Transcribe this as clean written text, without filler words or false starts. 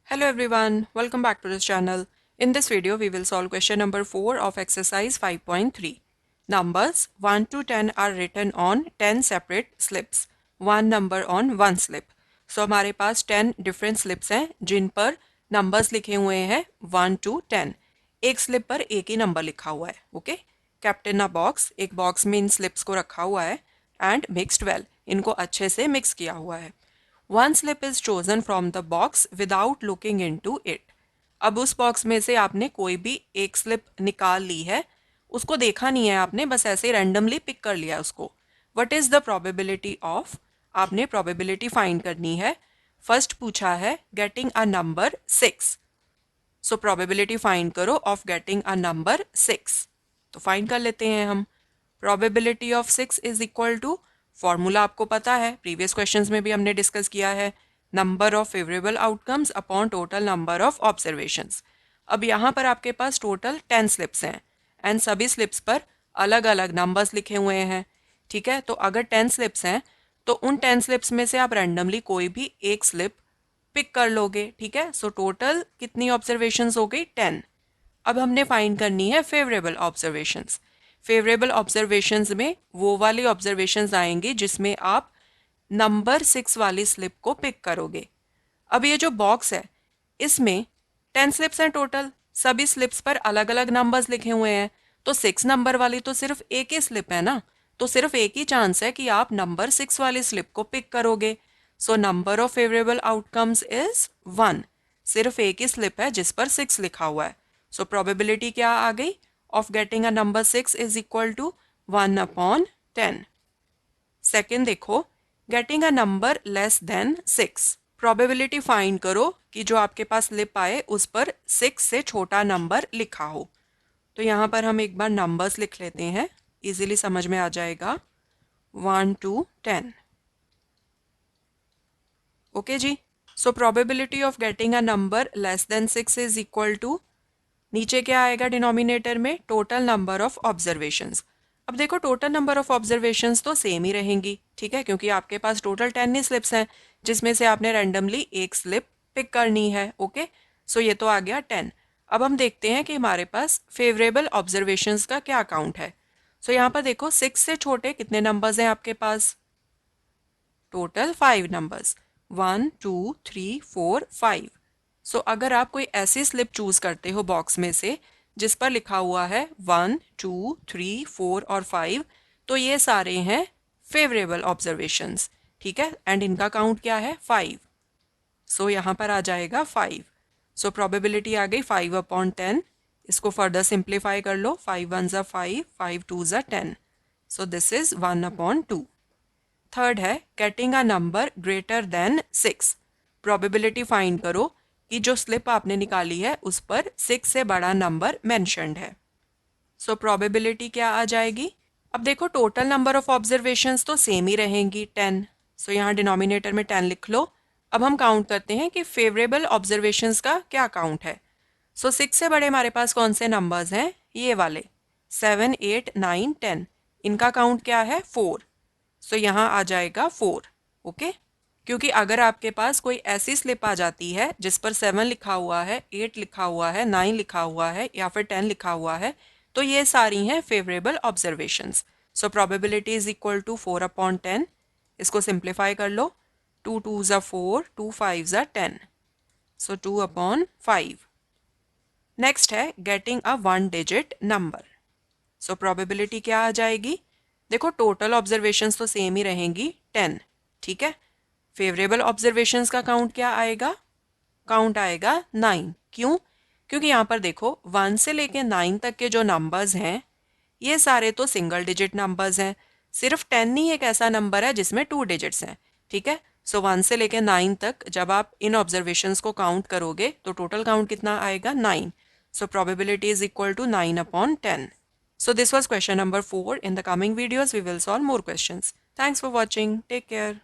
Hello everyone, welcome back to this channel. In this video, we will solve question number 4 of exercise 5.3. Numbers 1 to 10 are written on 10 separate slips, one number on one slip. So हमारे पास 10 different slips हैं जिन पर numbers लिखे हुए हैं 1 to 10. एक slip पर एक ही number लिखा हुआ है, okay? Kept in a box, एक box में इन slips को रखा हुआ है and mixed well, इनको अच्छे से mix किया हुआ है. One slip is chosen from the box without looking into it. अब उस बॉक्स में से आपने कोई भी एक स्लिप निकाल ली है, उसको देखा नहीं है आपने, बस ऐसे रैंडमली पिक कर लिया उसको. What is the probability of? आपने probability फाइंड करनी है. फर्स्ट पूछा है getting a number 6. So probability find करो of getting a number 6. तो फाइंड कर लेते हैं हम. Probability of 6 is equal to, formula आपको पता है, प्रीवियस क्वेश्चंस में भी हमने डिस्कस किया है, number of favourable outcomes upon total number of observations. अब यहाँ पर आपके पास टोटल 10 स्लिप्स हैं एंड सभी स्लिप्स पर अलग अलग नंबर्स लिखे हुए हैं. ठीक है, तो अगर 10 स्लिप्स हैं तो उन 10 स्लिप्स में से आप रैंडमली कोई भी एक स्लिप पिक कर लोगे. ठीक है, सो टोटल कितनी ऑब्जर्वेशंस हो गई? 10. अब हमने फाइंड करनी है फेवरेबल ऑब्जर्वेशंस. फेवरेबल ऑब्जर्वेशंस में वो वाली ऑब्जर्वेशंस आएंगी जिसमें आप नंबर 6 वाली स्लिप को पिक करोगे. अब ये जो बॉक्स है इसमें 10 स्लिप्स हैं टोटल, सभी स्लिप्स पर अलग अलग नंबर्स लिखे हुए हैं, तो 6 नंबर वाली तो सिर्फ एक ही स्लिप है ना, तो सिर्फ एक ही चांस है कि आप नंबर 6 वाली स्लिप को पिक करोगे. So number of favourable outcomes is 1. सिर्फ एक ही स्लिप है जिस पर 6 लिखा हुआ है. सो प्रोबेबिलिटी क्या आ गई of getting a number 6 is equal to 1 upon 10. Second देखो, getting a number less than 6. probability find करो कि जो आपके पास स्लिप आए उस पर 6 से छोटा नंबर लिखा हो. तो यहाँ पर हम एक बार नंबर्स लिख लेते हैं, इजीली समझ में आ जाएगा. 1 to 10. ओके जी. So probability of getting a number less than 6 is equal to, नीचे क्या आएगा डिनोमिनेटर में? Total number of observations. अब देखो टोटल नंबर ऑफ ऑब्जर्वेशंस तो सेम ही रहेंगी, ठीक है, क्योंकि आपके पास टोटल 10 ही स्लिप्स हैं जिसमें से आपने रैंडमली एक स्लिप पिक करनी है. ओके, सो ये तो आ गया 10. अब हम देखते हैं कि हमारे पास फेवरेबल ऑब्जर्वेशंस का क्या अकाउंट है. सो यहाँ पर देखो 6 से छोटे कितने नंबर्स हैं आपके पास? Total 5 numbers. 1 2 3 4 5. सो अगर आप कोई ऐसी स्लिप चूज करते हो बॉक्स में से जिस पर लिखा हुआ है 1 2 3 4 और 5, तो ये सारे हैं फेवरेबल ऑब्जर्वेशंस. ठीक है, एंड इनका काउंट क्या है? 5. सो यहाँ पर आ जाएगा 5. सो प्रोबेबिलिटी आ गई 5 अपॉन 10. इसको फर्दर सिंप्लीफाई कर लो. 5 1 ज़ा 5, 5 2 ज़ा 10. So this is 1 upon 2. Third है getting a number greater than 6. Probability find करो कि जो स्लिप आपने निकाली है उस पर 6 से बड़ा नंबर मेंशन्ड है. सो प्रोबेबिलिटी क्या आ जाएगी? अब देखो टोटल नंबर ऑफ ऑब्जर्वेशंस तो सेम ही रहेंगी 10. सो यहाँ डिनोमिनेटर में 10 लिख लो. अब हम काउंट करते हैं कि फेवरेबल ऑब्जर्वेशंस का क्या काउंट है. सो 6 से बड़े हमारे पास कौन से नंबर्स हैं? ये वाले 7 8 9 10. इनका काउंट क्या है? 4. सो यहाँ आ जाएगा 4. ओके, क्योंकि अगर आपके पास कोई ऐसी स्लिप आ जाती है जिस पर 7 लिखा हुआ है, 8 लिखा हुआ है, 9 लिखा हुआ है या फिर 10 लिखा हुआ है, तो ये सारी हैं favourable observations. So probability is equal to 4 upon 10. इसको सिंप्लीफाई कर लो. 2 2 ज़ा 4, 2 5 ज़ा 10. सो 2 अपॉन 5. नेक्स्ट है गेटिंग अ 1 डिजिट नंबर. सो प्रोबेबिलिटी क्या आ जाएगी? देखो टोटल ऑब्जर्वेशंस तो सेम ही रहेंगी 10. ठीक है, फेवरेबल ऑब्जर्वेशंस का काउंट क्या आएगा? काउंट आएगा 9. क्यों? क्योंकि यहाँ पर देखो 1 से लेके 9 तक के जो नंबर्स हैं ये सारे तो सिंगल डिजिट नंबर्स हैं. सिर्फ 10 ही एक ऐसा नंबर है जिसमें 2 डिजिट्स हैं. ठीक है, सो 1 से लेके 9 तक जब आप इन ऑब्जर्वेशंस को काउंट करोगे तो टोटल काउंट कितना आएगा? 9. So probability is equal to 9 upon 10. So this was question number 4. In the coming videos, we will solve more questions. Thanks for watching. Take care.